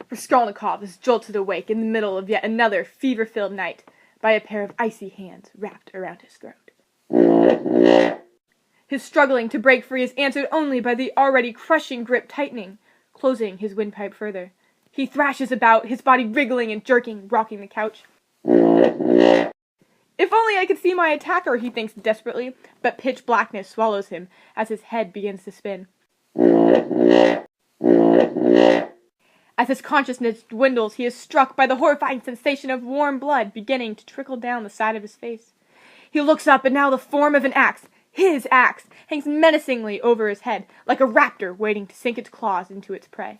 Raskolnikov is jolted awake in the middle of yet another fever-filled night by a pair of icy hands wrapped around his throat. His struggling to break free is answered only by the already crushing grip tightening, closing his windpipe further. He thrashes about, his body wriggling and jerking, rocking the couch. If only I could see my attacker, he thinks desperately, but pitch blackness swallows him as his head begins to spin. As his consciousness dwindles, he is struck by the horrifying sensation of warm blood beginning to trickle down the side of his face. He looks up, and now the form of an axe, his axe, hangs menacingly over his head, like a raptor waiting to sink its claws into its prey.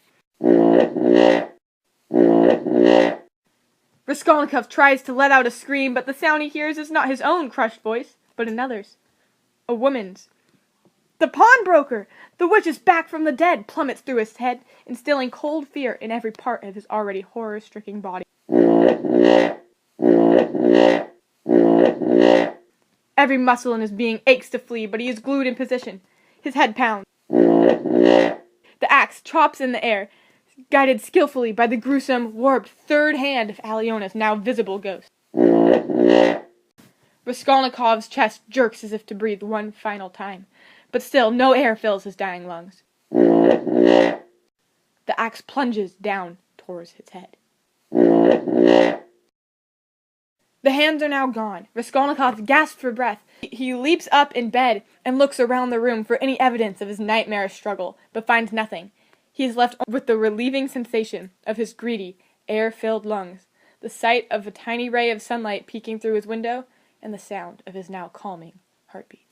Raskolnikov tries to let out a scream, but the sound he hears is not his own crushed voice, but another's. A woman's. The pawnbroker! The witch is back from the dead, plummets through his head, instilling cold fear in every part of his already horror-stricken body. Every muscle in his being aches to flee, but he is glued in position. His head pounds. The axe chops in the air, guided skillfully by the gruesome, warped third hand of Aliona's now visible ghost. Raskolnikov's chest jerks as if to breathe one final time, but still no air fills his dying lungs. The axe plunges down towards his head. The hands are now gone. Raskolnikov gasps for breath. He leaps up in bed and looks around the room for any evidence of his nightmarish struggle, but finds nothing. He is left with the relieving sensation of his greedy, air-filled lungs, the sight of a tiny ray of sunlight peeking through his window, and the sound of his now calming heartbeat.